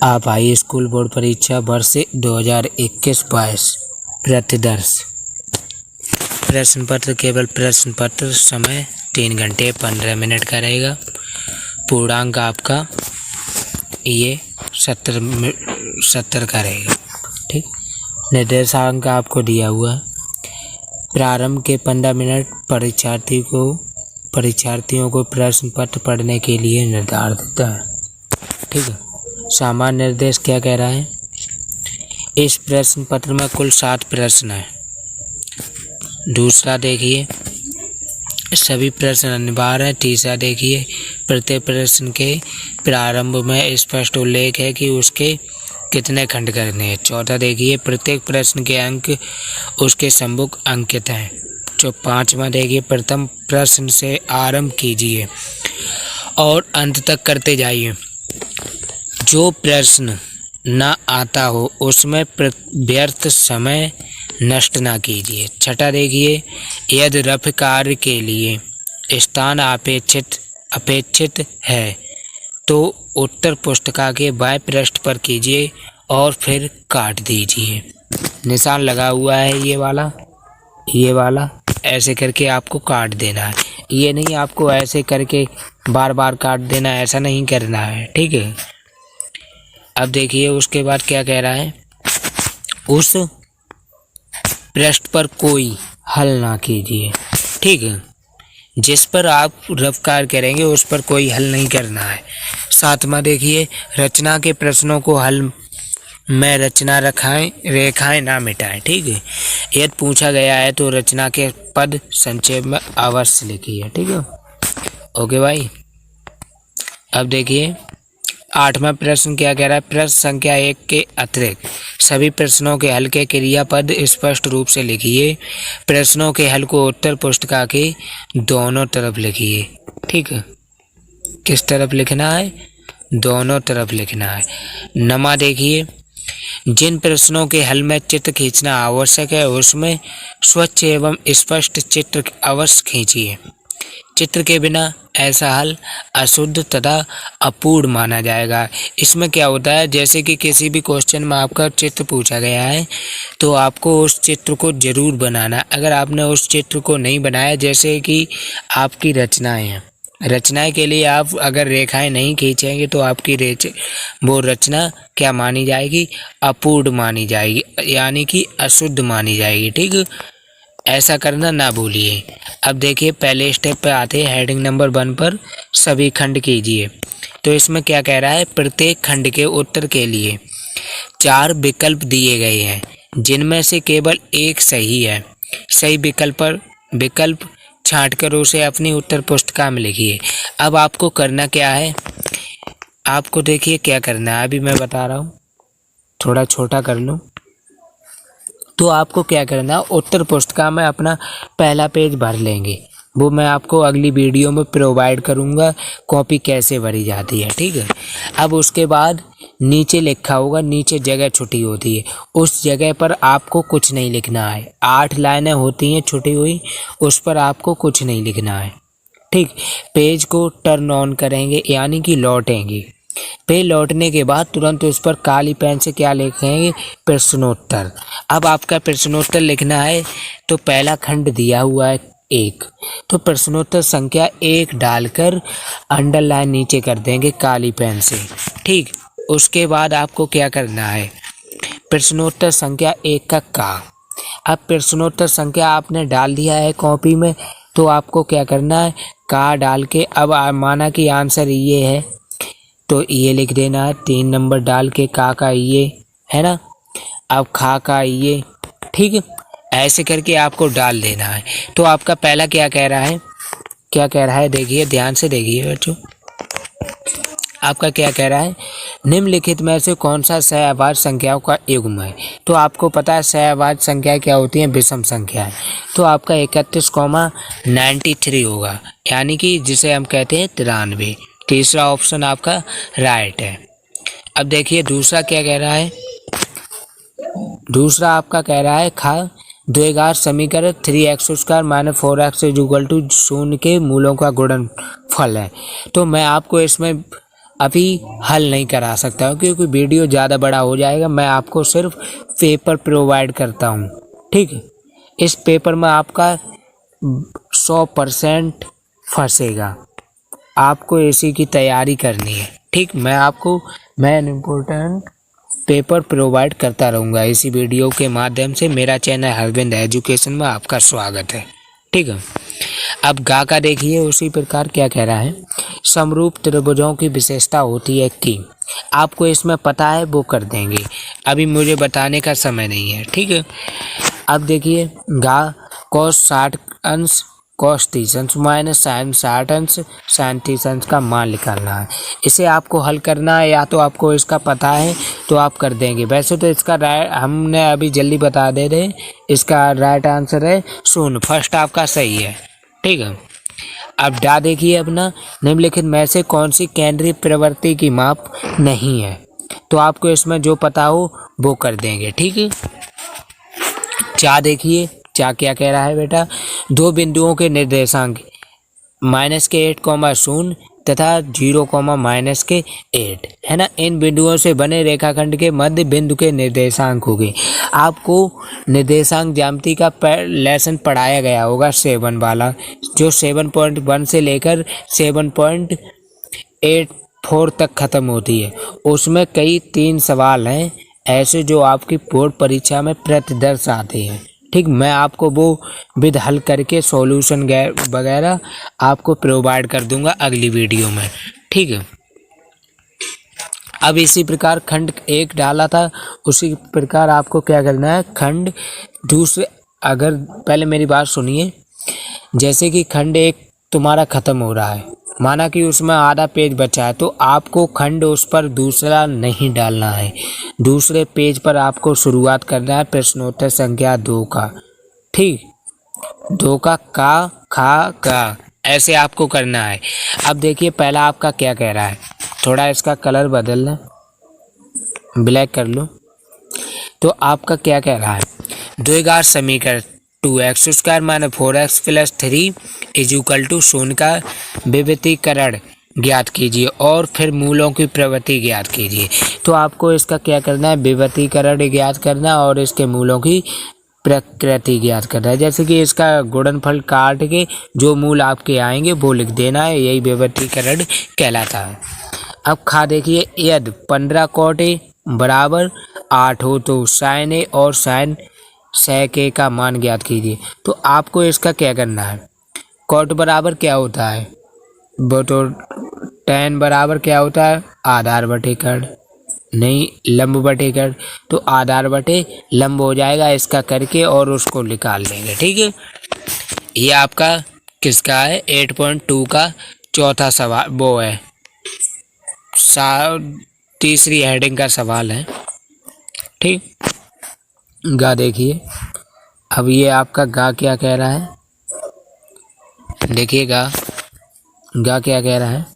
आप high school board परीक्षा वर्ष 2021-22 प्रतिदर्श प्रश्न पत्र, केवल प्रश्न पत्र, समय 3 घंटे 15 मिनट का रहेगा। पूर्णांक आपका ये 70 का रहेगा। ठीक, निर्देशांक आपको दिया हुआ है। प्रारंभ के 15 मिनट परीक्षार्थियों को प्रश्न पत्र पढ़ने के लिए निर्धारित है। ठीक है, सामान्य निर्देश क्या कह रहा है? इस प्रश्न पत्र में कुल 7 प्रश्न हैं। दूसरा देखिए, सभी प्रश्न अनिवार्य हैं। तीसरा देखिए, प्रत्येक प्रश्न के प्रारंभ में स्पष्ट उल्लेख है कि उसके कितने खंड करने हैं। चौथा देखिए, प्रत्येक प्रश्न के अंक उसके सम्मुख अंकित हैं। जो 5वां देखिए, प्रथम प्रश्न से आरंभ कीजिए और अंत तक करते जाइए। जो प्रश्न न आता हो उसमें व्यर्थ समय नष्ट ना कीजिए। छठा देखिए, यदि रफ कार्य के लिए स्थान अपेक्षित है तो उत्तर पुस्तिका के बाएं पृष्ठ पर कीजिए और फिर काट दीजिए। निशान लगा हुआ है ये वाला ऐसे करके आपको काट देना है। ये नहीं आपको ऐसे करके बार बार काट देना, ऐसा नहीं करना है। ठीक है, अब देखिए उसके बाद क्या कह रहा है, उस पृष्ठ पर कोई हल ना कीजिए। ठीक है, जिस पर आप रफ कार्य करेंगे उस पर कोई हल नहीं करना है। 7वां देखिए, रचना के प्रश्नों को हल में रचना रेखाएं ना मिटाएं। ठीक है, यदि पूछा गया है तो रचना के पद संक्षेप में अवश्य लिखिए। ठीक है, ओके भाई। अब देखिए 8वां प्रश्न क्या कह रहा है, प्रश्न संख्या 1 के अतिरिक्त सभी प्रश्नों के हल के क्रियापद स्पष्ट रूप से लिखिए। प्रश्नों के हल को उत्तर पुस्तिका के दोनों तरफ लिखिए। ठीक है, किस तरफ लिखना है? दोनों तरफ लिखना है। 9वां देखिए, जिन प्रश्नों के हल में चित्र खींचना आवश्यक है उसमें स्वच्छ एवं स्पष्ट चित्र अवश्य खींचिए। चित्र के बिना ऐसा हल अशुद्ध तथा अपूर्ण माना जाएगा। इसमें क्या होता है, जैसे कि किसी भी क्वेश्चन में आपका चित्र पूछा गया है तो आपको उस चित्र को जरूर बनाना। अगर आपने उस चित्र को नहीं बनाया, जैसे कि आपकी रचनाएं हैं, रचना के लिए आप अगर रेखाएं नहीं खींचेंगे तो आपकी वो रचना क्या मानी जाएगी? अपूर्ण मानी जाएगी, यानी कि अशुद्ध मानी जाएगी। ठीक, ऐसा करना ना भूलिए। अब देखिए पहले स्टेप पे आते हैं, हेडिंग नंबर 1 पर सभी खंड कीजिए। तो इसमें क्या कह रहा है, प्रत्येक खंड के उत्तर के लिए 4 विकल्प दिए गए हैं जिनमें से केवल एक सही है। सही विकल्प छांटकर उसे अपनी उत्तर पुस्तिका में लिखिए। अब आपको करना क्या है, आपको देखिए क्या करना है, अभी मैं बता रहा हूँ, थोड़ा छोटा कर लूँ। तो आपको क्या करना है, उत्तर पुस्तिका में अपना पहला पेज भर लेंगे। वो मैं आपको अगली वीडियो में प्रोवाइड करूँगा कॉपी कैसे भरी जाती है। ठीक है, अब उसके बाद नीचे लिखा होगा, नीचे जगह छुटी होती है, उस जगह पर आपको कुछ नहीं लिखना है। 8 लाइनें होती हैं छुटी हुई, उस पर आपको कुछ नहीं लिखना है। ठीक, पेज को टर्न ऑन करेंगे यानी कि लौटेंगे। पेज लौटने के बाद तुरंत उस पर काली पेन से क्या लिखेंगे, प्रश्नोत्तर। अब आपका प्रश्नोत्तर लिखना है तो पहला खंड दिया हुआ है 1, तो प्रश्नोत्तर संख्या 1 डालकर अंडरलाइन नीचे कर देंगे काली पेन से। ठीक, उसके बाद आपको क्या करना है, प्रश्नोत्तर संख्या 1 का। अब प्रश्नोत्तर संख्या आपने डाल दिया है कॉपी में, तो आपको क्या करना है, का डाल के, अब माना कि आंसर ये है तो ये लिख देना है, 3 नंबर डाल के का ये है ना, अब खा का ये। ठीक, ऐसे करके आपको डाल देना है। तो आपका पहला क्या कह रहा है, देखिए ध्यान से देखिए बच्चों, आपका क्या कह रहा है, निम्नलिखित में से कौन सा सहअवाच्य संख्याओं का युग्म है। तो आपको पता है सहअवाच्य संख्याएं क्या होती हैं, विषम संख्याएं। तो आपका 31,93 होगा, यानी कि जिसे हम कहते हैं 93। तीसरा ऑप्शन आपका राइट है। अब देखिए दूसरा क्या कह रहा है, दूसरा आपका कह रहा है खा द्विघात समीकरण 3x² - 4x = 0 के मूलों का गुणनफल है। तो मैं आपको इसमें अभी हल नहीं करा सकता हूँ क्योंकि वीडियो ज़्यादा बड़ा हो जाएगा। मैं आपको सिर्फ पेपर प्रोवाइड करता हूँ, ठीक है। इस पेपर में आपका 100% फंसेगा। आपको इसी की तैयारी करनी है, ठीक। मैं आपको मेन इम्पोर्टेंट पेपर प्रोवाइड करता रहूँगा इसी वीडियो के माध्यम से। मेरा चैनल हरविंद एजुकेशन में आपका स्वागत है, ठीक है। अब गा का देखिए उसी प्रकार क्या कह रहा है। समरूप त्रिभुजों की विशेषता होती है कि, आपको इसमें पता है वो कर देंगे, अभी मुझे बताने का समय नहीं है, ठीक है। अब देखिए गा cos 60 अंश cos 30 अंश माइनस साइन 60 अंश साइन 30 अंश का मान निकालना है। इसे आपको हल करना है, या तो आपको इसका पता है तो आप कर देंगे। वैसे तो इसका राइट हमने अभी जल्दी बता दे रहे, इसका राइट आंसर है शून्य। फर्स्ट आपका सही है, ठीक है। अब डा देखिए अपना, निम्नलिखित में से कौन सी केंद्रीय प्रवृत्ति की माप नहीं है, तो आपको इसमें जो पता हो वो कर देंगे, ठीक है। चा देखिए, चा क्या कह रहा है बेटा, दो बिंदुओं के निर्देशांक -8, 0 तथा 0, -8 है ना। इन बिंदुओं से बने रेखाखंड के मध्य बिंदु के निर्देशांक होंगे। आपको निर्देशांक ज्यामिति का लेसन पढ़ाया गया होगा 7 वाला, जो 7.1 से लेकर 7.84 तक खत्म होती है। उसमें कई 3 सवाल हैं ऐसे जो आपकी बोर्ड परीक्षा में प्रतिदर्श आते हैं, ठीक। मैं आपको वो विद हल करके सॉल्यूशन वगैरह आपको प्रोवाइड कर दूंगा अगली वीडियो में, ठीक है। अब इसी प्रकार खंड 1 डाला था, उसी प्रकार आपको क्या करना है खंड दूसरे। अगर पहले मेरी बात सुनिए, जैसे कि खंड 1 तुम्हारा खत्म हो रहा है, माना कि उसमें आधा पेज बचा है, तो आपको खंड उस पर दूसरा नहीं डालना है। दूसरे पेज पर आपको शुरुआत करना है प्रश्नोत्तर संख्या 2 का, ठीक। 2 का खा का ऐसे आपको करना है। अब देखिए पहला आपका क्या कह रहा है, थोड़ा इसका कलर बदलना, ब्लैक कर लो। तो आपका क्या कह रहा है, द्विघात समीकरण 2x² - 4x + 3 = 0 का विभक्तीकरण ज्ञात कीजिए और फिर मूलों की प्रवृत्ति ज्ञात कीजिए। तो आपको इसका क्या करना है, विभक्तीकरण ज्ञात करना और इसके मूलों की प्रकृति ज्ञात करना है। जैसे कि इसका गुणनफल काट के जो मूल आपके आएंगे वो लिख देना है, यही विभक्तीकरण कहलाता है। अब खा देखिए, यदि 15 cot A बराबर 8 हो तो sin A और sin sec A का मान ज्ञात कीजिए। तो आपको इसका क्या करना है, cot बराबर क्या होता है, वो तो tan बराबर क्या होता है, आधार बटे कर्ण, नहीं लंब बटे कर्ण, तो आधार बटे लंब हो जाएगा इसका करके और उसको निकाल लेंगे, ठीक है। ये आपका किसका है, 8.2 का चौथा सवाल, वो है तीसरी हेडिंग का सवाल है, ठीक। गा देखिए, अब ये आपका गा क्या कह रहा है, देखिएगा गा क्या कह रहा है।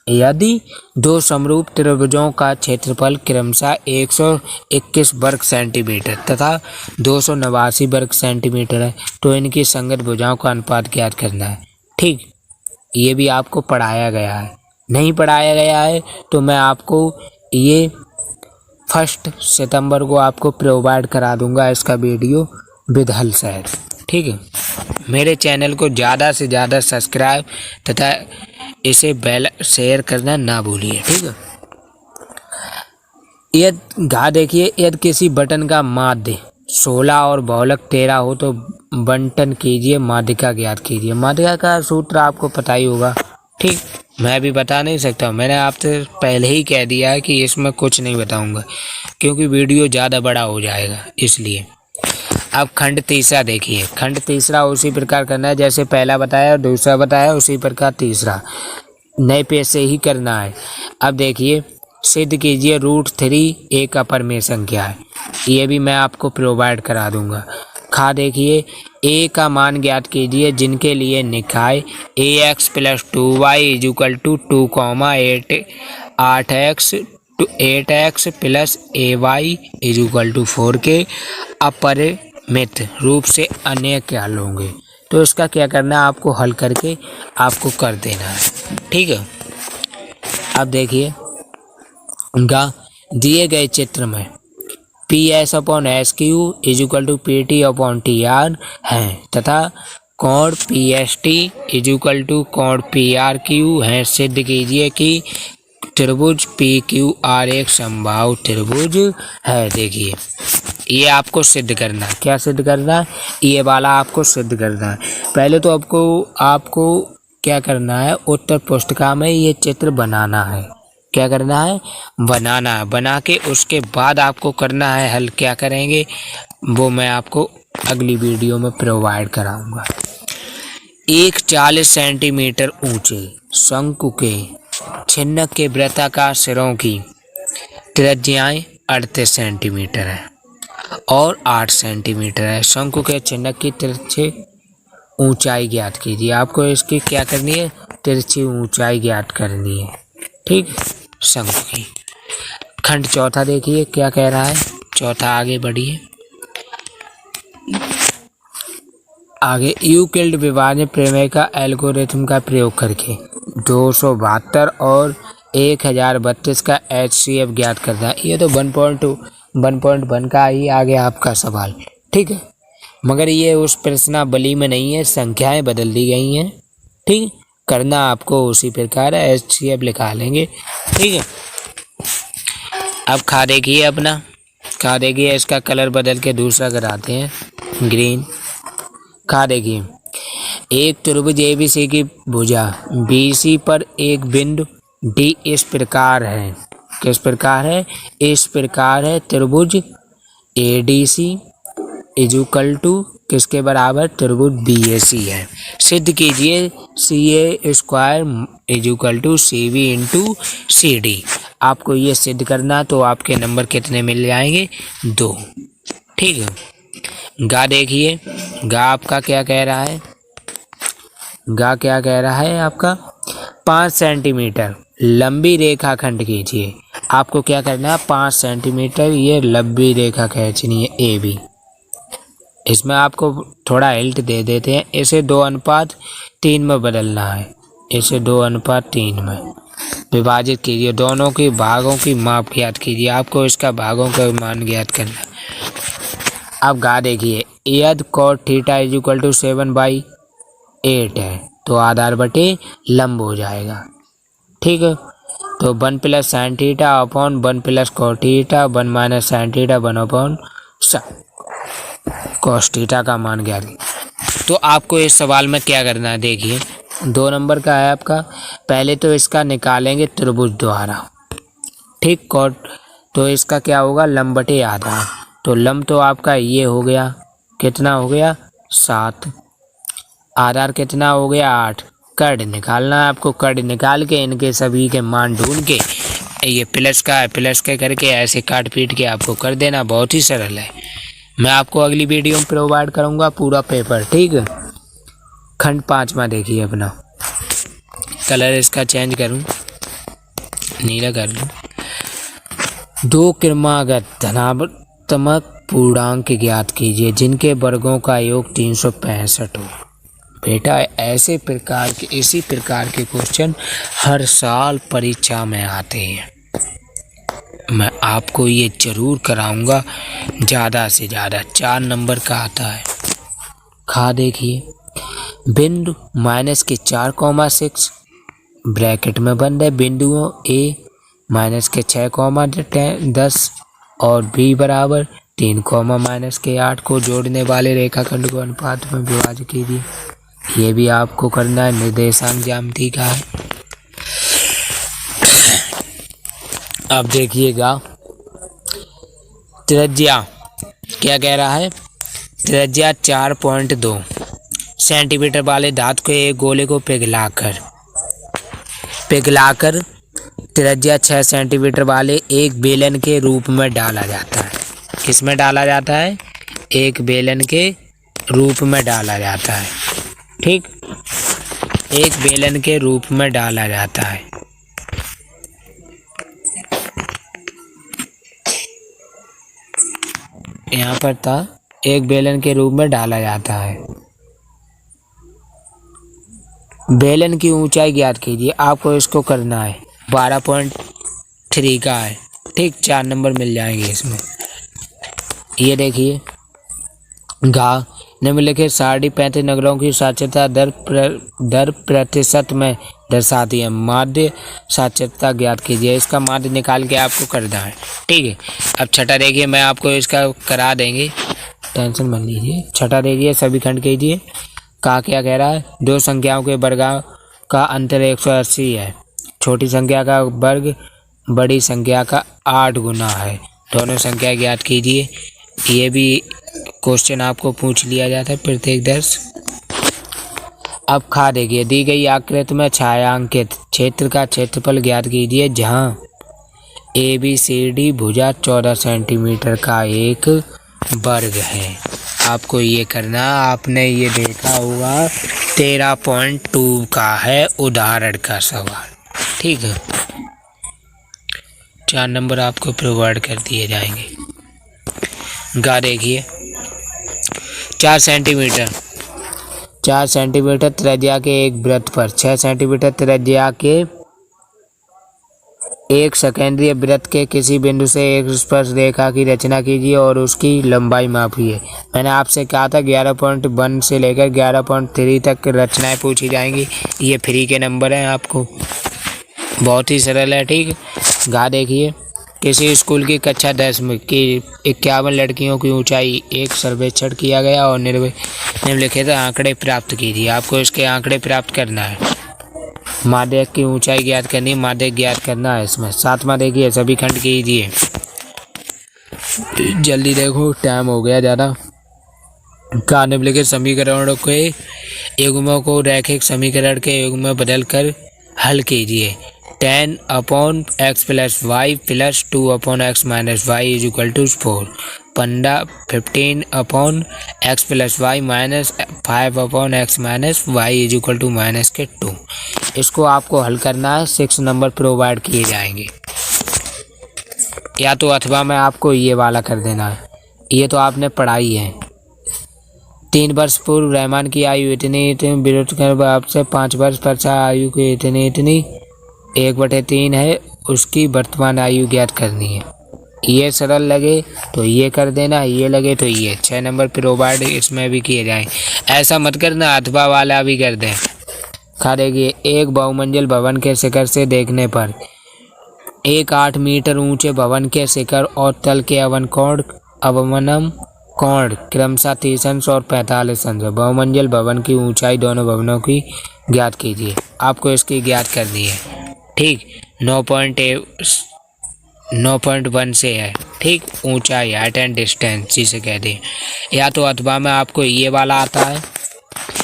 यदि दो समरूप त्रिभुजों का क्षेत्रफल क्रमशः 121 वर्ग सेंटीमीटर तथा 289 वर्ग सेंटीमीटर है तो इनकी संगत भुजाओं का अनुपात ज्ञात करना है, ठीक। ये भी आपको पढ़ाया गया है, नहीं पढ़ाया गया है तो मैं आपको ये 1 सितंबर को आपको प्रोवाइड करा दूंगा इसका वीडियो विद हल सहित, ठीक है। मेरे चैनल को ज़्यादा से ज़्यादा सब्सक्राइब तथा इसे बेल शेयर करना ना भूलिए, ठीक है। यदि घा देखिए, यदि किसी बटन का माध्य 16 और बहुलक 13 हो तो बंटन कीजिए, माध्यिका ज्ञात कीजिए। माध्यिका का सूत्र आपको पता ही होगा, ठीक। मैं भी बता नहीं सकता हूँ, मैंने आपसे पहले ही कह दिया है कि इसमें कुछ नहीं बताऊंगा क्योंकि वीडियो ज़्यादा बड़ा हो जाएगा इसलिए। अब खंड तीसरा देखिए, खंड तीसरा उसी प्रकार करना है जैसे पहला बताया और दूसरा बताया, उसी प्रकार तीसरा नए पेज से ही करना है। अब देखिए, सिद्ध कीजिए √3 एक अपरिमेय संख्या है, ये भी मैं आपको प्रोवाइड करा दूंगा। खा देखिए, a का मान ज्ञात कीजिए जिनके लिए निकाय ax + 2y = 2, 8x + ay = 4 के अपरिमित रूप से अनेक हल होंगे। तो इसका क्या करना है, आपको हल करके आपको कर देना है, ठीक है। अब देखिए गा दिए गए चित्र में P S upon S Q is equal to P T upon T R है तथा कोण P S T is equal to कोण पी आर क्यू है। सिद्ध कीजिए कि त्रिभुज पी क्यू आर एक समबाहु त्रिभुज है। देखिए ये आपको सिद्ध करना है। क्या सिद्ध करना है? ये वाला आपको सिद्ध करना है। पहले तो आपको क्या करना है, उत्तर पुस्तिका में ये चित्र बनाना है। क्या करना है? बनाना है। बना के उसके बाद आपको करना है हल। क्या करेंगे वो मैं आपको अगली वीडियो में प्रोवाइड कराऊंगा। एक 40 सेंटीमीटर ऊंचे शंकु के छिन्नक के वृत्ताकार सिरों की त्रिज्याएं 38 सेंटीमीटर है और 8 सेंटीमीटर है। शंकु के छिन्नक की तिरछी ऊंचाई ज्ञात कीजिए। आपको इसकी क्या करनी है? तिरछी ऊंचाई ज्ञात करनी है। ठीक, शंकु की। खंड चौथा देखिए क्या कह रहा है। चौथा आगे बढ़िए। आगे यूक्लिड विभाजन प्रमेय का एल्गोरिथम का प्रयोग करके 272 और 1032 का HCF ज्ञात करना है। ये तो 1.1 का ही आगे आपका सवाल। ठीक है, मगर ये उस प्रश्नावली में नहीं है, संख्याएं बदल दी गई हैं। ठीक, करना आपको उसी प्रकार है, HCF लिखा लेंगे। ठीक है, अब खा देखिए अपना। खा देखिए, इसका कलर बदल के दूसरा कराते हैं, ग्रीन। खा देखिए, एक त्रिभुज ABC की भुजा BC पर एक बिंदु D इस प्रकार है। किस प्रकार है? इस प्रकार है। त्रिभुज ADC इज इक्वल टू किसके बराबर? त्रिभुज BAC है। सिद्ध कीजिए CA square is equal to CV into CD। आपको ये सिद्ध करना तो आपके नंबर कितने मिल जाएंगे? 2। ठीक है, गा देखिए। गा आपका क्या कह रहा है? गा क्या कह रहा है आपका? 5 सेंटीमीटर लंबी रेखा खंड कीजिए। आपको क्या करना है? 5 सेंटीमीटर ये लंबी रेखा खींचनी है AB। इसमें आपको थोड़ा हिल्ट दे देते हैं। इसे 2:3 में बदलना है। इसे 2:3 में विभाजित कीजिए। दोनों के भागों की माप ज्ञात कीजिए। आपको इसका भागों का मान ज्ञात करना है। अब गा देखिए, यदि cot theta is equal to 7/8 है तो आधार बटे लंब हो जाएगा। ठीक है, तो 1 + sin theta upon 1 + cot theta 1 - sin theta 1 upon cos theta का मान ज्ञात। तो आपको इस सवाल में क्या करना है? देखिए 2 नंबर का है आपका। पहले तो इसका निकालेंगे त्रिभुज द्वारा। ठीक, cot तो इसका क्या होगा? लंब बटे आधार। तो लंब तो आपका ये हो गया, कितना हो गया? 7। आधार कितना हो गया? 8। कड़ निकालना है आपको। कड़ निकाल के इनके सभी के मान ढूंढ के ये प्लस का है, प्लस के करके ऐसे काट पीट के आपको कर देना। बहुत ही सरल है। मैं आपको अगली वीडियो में प्रोवाइड करूँगा पूरा पेपर। ठीक है, खंड 5वां देखिए अपना। कलर इसका चेंज करूँ, नीला कर लूँ। 2 क्रमागत धनात्मक पूर्णांक ज्ञात कीजिए जिनके वर्गों का योग 365 हो। बेटा ऐसे प्रकार के इसी प्रकार के क्वेश्चन हर साल परीक्षा में आते हैं। मैं आपको ये जरूर कराऊंगा। ज़्यादा से ज़्यादा 4 नंबर का आता है। खा देखिए, बिंदु -4,6 ब्रैकेट में बंद है। बिंदुओं A -6,10 और B बराबर 3, -8 को जोड़ने वाले रेखाखंड को अनुपात में विभाजित कीजिए। ये भी आपको करना है। निर्देशांक ज्यामिति का है। अब देखिएगा त्रिज्या क्या कह रहा है? त्रिज्या 4.2 सेंटीमीटर वाले धातु के एक गोले को पिघलाकर त्रिज्या 6 सेंटीमीटर वाले एक बेलन के रूप में डाला जाता है। किस में डाला जाता है? एक बेलन के रूप में डाला जाता है। ठीक, एक बेलन के रूप में डाला जाता है। यहाँ पर था एक बेलन के रूप में डाला जाता है। बेलन की ऊंचाई ज्ञात कीजिए। आपको इसको करना है। 12.3 का है। ठीक, 4 नंबर मिल जाएंगे इसमें। ये देखिए घ निम्नलिखित सारणी 35 नगरों की साक्षरता दर प्रतिशत में दर्शाती है। माध्य साक्षरता ज्ञात कीजिए। इसका माध्य निकाल के आपको करना है। ठीक है, अब छठा देखिए, मैं आपको इसका करा देंगे, टेंशन मत लीजिए। छठा देखिए, सभी खंड कीजिए। का क्या कह रहा है, दो संख्याओं के वर्गों का अंतर 180 है। छोटी संख्या का वर्ग बड़ी संख्या का 8 गुना है। दोनों संख्या ज्ञात कीजिए। ये भी क्वेश्चन आपको पूछ लिया जाता है प्रत्येक दर्श। अब खा देखिए, दी गई आकृति में छायांकित क्षेत्र का क्षेत्रफल ज्ञात कीजिए जहां ABCD भुजा 14 सेंटीमीटर का एक वर्ग है। आपको ये करना, आपने ये देखा होगा 13.2 का है उदाहरण का सवाल। ठीक है, 4 नंबर आपको प्रोवाइड कर दिए जाएंगे। गा देखिए, 4 सेंटीमीटर त्रिज्या के एक वृत्त पर 6 सेंटीमीटर त्रिज्या के एक सेकेंडरी वृत्त के किसी बिंदु से एक स्पर्श रेखा की रचना कीजिए और उसकी लंबाई मापिए। मैंने आपसे कहा था 11.1 से लेकर 11.3 तक रचनाएं पूछी जाएंगी। ये फ्री के नंबर हैं, आपको बहुत ही सरल है। ठीक, गा देखिए, किसी स्कूल की कक्षा 10 में की 51 लड़कियों की ऊंचाई एक सर्वेक्षण किया गया और निम्नलिखित आंकड़े प्राप्त कीजिए। आपको इसके आंकड़े प्राप्त करना है। माध्यक की ऊंचाई ज्ञात करनी है, माध्यक ज्ञात करना है इसमें। 7वां देखिए, सभी खंड कीजिए। जल्दी देखो, टाइम हो गया ज़्यादा। का निम्नलिखित समीकरणों के युग्मों को रैखिक समीकरण के युग्म में बदल कर हल कीजिए। 10/x + y + 2/x - y = 4। 15/x + y - 5/x - y = -2। इसको आपको हल करना है। 6 नंबर प्रोवाइड किए जाएंगे, या तो अथवा में आपको ये वाला कर देना है। ये तो आपने पढ़ाई है। 3 वर्ष पूर्व रहमान की आयु इतनी विरुद्ध कर आपसे 5 वर्ष पश्चात आयु की इतनी 1/3 है, उसकी वर्तमान आयु ज्ञात करनी है। ये सरल लगे तो ये कर देना, ये लगे तो ये। 6 नंबर प्रोवाइड इसमें भी किए जाएं। ऐसा मत करना अथवा वाला भी कर दें। खा देखिए, एक बहुमंजिल भवन के शिखर से देखने पर एक 8 मीटर ऊंचे भवन के शिखर और तल के अवनम कोण क्रमशः 30 अंश और 45 अंश है। बहुमंजिल भवन की ऊंचाई दोनों भवनों की ज्ञात कीजिए। आपको इसकी ज्ञात करनी है। ठीक, 9.1 से है। ठीक, ऊंचाई हाइट एंड डिस्टेंस जिसे कहते हैं। या तो अथवा में आपको ये वाला आता है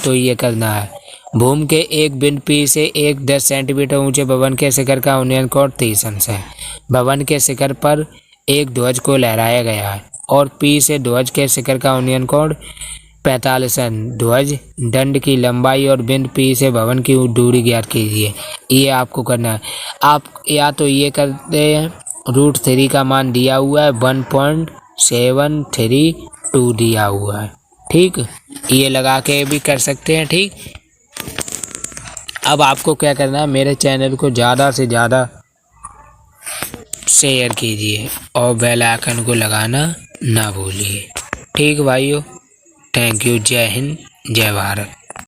तो ये करना है। भूमि के एक बिंदु P से एक 10 सेंटीमीटर ऊंचे भवन के शिखर का उन्नयन कोण 30 अंश है। भवन के शिखर पर एक ध्वज को लहराया गया है और P से ध्वज के शिखर का उन्नयन कोण 45 अंश। ध्वज दंड की लंबाई और बिंदु P से भवन की दूरी ज्ञात कीजिए। ये आपको करना है। आप या तो ये करते हैं, √3 का मान दिया हुआ है, 1.732 दिया हुआ है। ठीक, ये लगा के भी कर सकते हैं। ठीक, अब आपको क्या करना है, मेरे चैनल को ज़्यादा से ज़्यादा शेयर कीजिए और बेल आइकन को लगाना ना भूलिए। ठीक भाइयों, थैंक यू। जय हिंद, जय भारत।